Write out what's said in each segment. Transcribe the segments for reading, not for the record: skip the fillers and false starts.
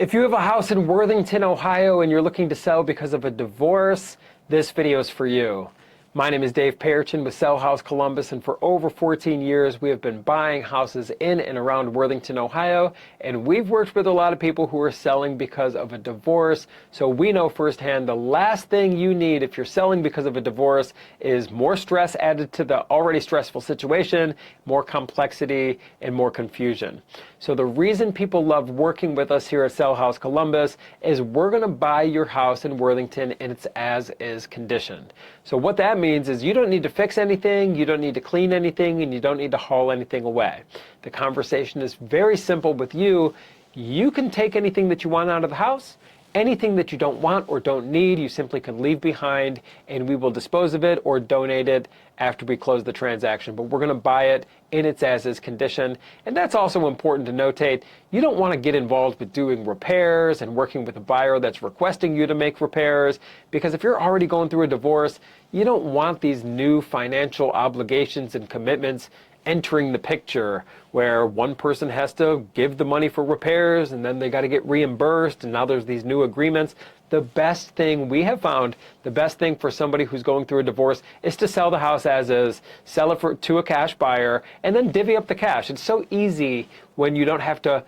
If you have a house in Worthington, Ohio, and you're looking to sell because of a divorce, this video is for you. My name is Dave Perichin with Sell House Columbus, and for over 14 years we have been buying houses in and around Worthington, Ohio, and we've worked with a lot of people who are selling because of a divorce. So we know firsthand the last thing you need if you're selling because of a divorce is more stress added to the already stressful situation, more complexity, and more confusion. So the reason people love working with us here at Sell House Columbus is we're going to buy your house in Worthington in its as-is condition. So what that means is you don't need to fix anything, you don't need to clean anything, and you don't need to haul anything away. The conversation is very simple with you. You can take anything that you want out of the house. Anything that you don't want or don't need, you simply can leave behind, and we will dispose of it or donate it after we close the transaction. But we're going to buy it in its as-is condition. And that's also important to notate. You don't want to get involved with doing repairs and working with a buyer that's requesting you to make repairs, because if you're already going through a divorce, you don't want these new financial obligations and commitments entering the picture where one person has to give the money for repairs and then they got to get reimbursed, and now there's these new agreements. The best thing we have found, the best thing for somebody who's going through a divorce is to sell the house as is, sell it to a cash buyer, and then divvy up the cash. It's so easy when you don't have to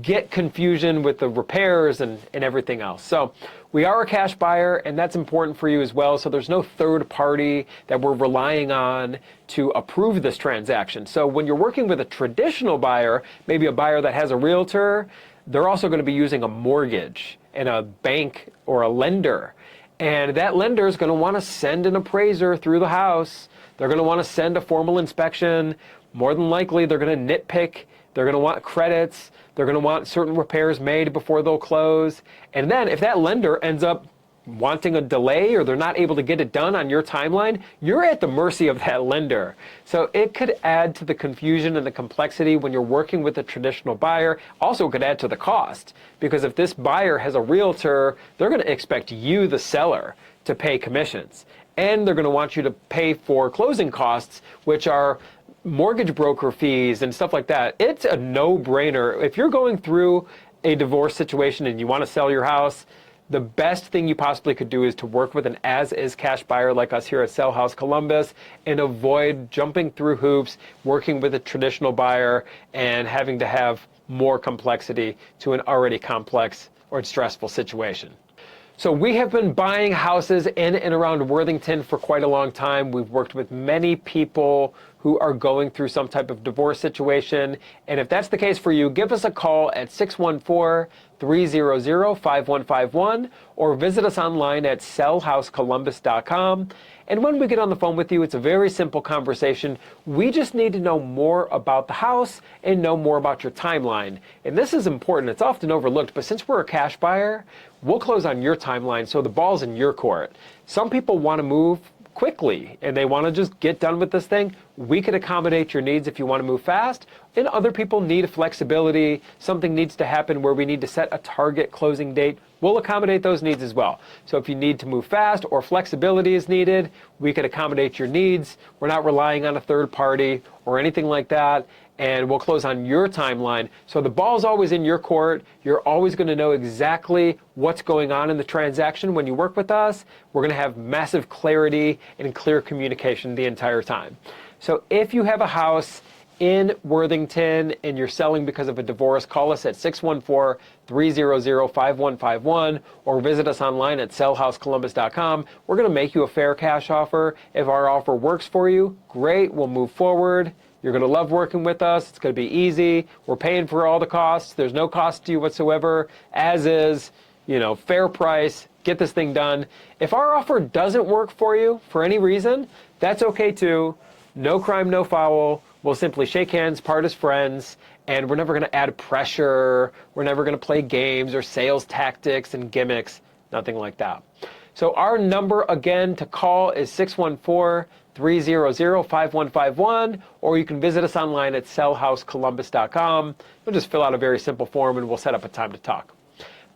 get confusion with the repairs and everything else. So we are a cash buyer, and that's important for you as well. So there's no third party that we're relying on to approve this transaction. So when you're working with a traditional buyer, maybe a buyer that has a realtor, they're also going to be using a mortgage and a bank or a lender. And that lender is going to want to send an appraiser through the house. They're going to want to send a formal inspection. More than likely, they're going to nitpick. They're going to want credits. They're going to want certain repairs made before they'll close. And then if that lender ends up wanting a delay or they're not able to get it done on your timeline, you're at the mercy of that lender. So it could add to the confusion and the complexity when you're working with a traditional buyer. Also, it could add to the cost, because if this buyer has a realtor, they're going to expect you, the seller, to pay commissions. And they're going to want you to pay for closing costs, which are mortgage broker fees and stuff like that. It's a no-brainer. If you're going through a divorce situation and you want to sell your house, the best thing you possibly could do is to work with an as-is cash buyer like us here at Sell House Columbus, and avoid jumping through hoops, working with a traditional buyer, and having to have more complexity to an already complex or stressful situation. So we have been buying houses in and around Worthington for quite a long time. We've worked with many people who are going through some type of divorce situation. And if that's the case for you, give us a call at 614-300-5151 or visit us online at sellhousecolumbus.com. And when we get on the phone with you, it's a very simple conversation. We just need to know more about the house and know more about your timeline. And this is important. It's often overlooked, but since we're a cash buyer, we'll close on your timeline, so the ball's in your court. Some people want to move quickly and they want to just get done with this thing. We could accommodate your needs if you want to move fast, and other people need flexibility. Something needs to happen where we need to set a target closing date. We'll accommodate those needs as well. So if you need to move fast or flexibility is needed, we could accommodate your needs. We're not relying on a third party or anything like that, and we'll close on your timeline. So the ball's always in your court. You're always going to know exactly what's going on in the transaction when you work with us. We're going to have massive clarity and clear communication the entire time. So if you have a house in Worthington and you're selling because of a divorce, call us at 614-300-5151 or visit us online at sellhousecolumbus.com. We're going to make you a fair cash offer. If our offer works for you, great, we'll move forward. You're going to love working with us. It's going to be easy. We're paying for all the costs. There's no cost to you whatsoever. As is, fair price. Get this thing done. If our offer doesn't work for you for any reason, that's okay too. No crime, no foul. We'll simply shake hands, part as friends, and we're never going to add pressure. We're never going to play games or sales tactics and gimmicks. Nothing like that. So our number again to call is 614-300-5151, or you can visit us online at sellhousecolumbus.com. You'll just fill out a very simple form and we'll set up a time to talk.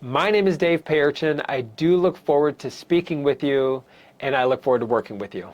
My name is Dave Perichin. I do look forward to speaking with you, and I look forward to working with you.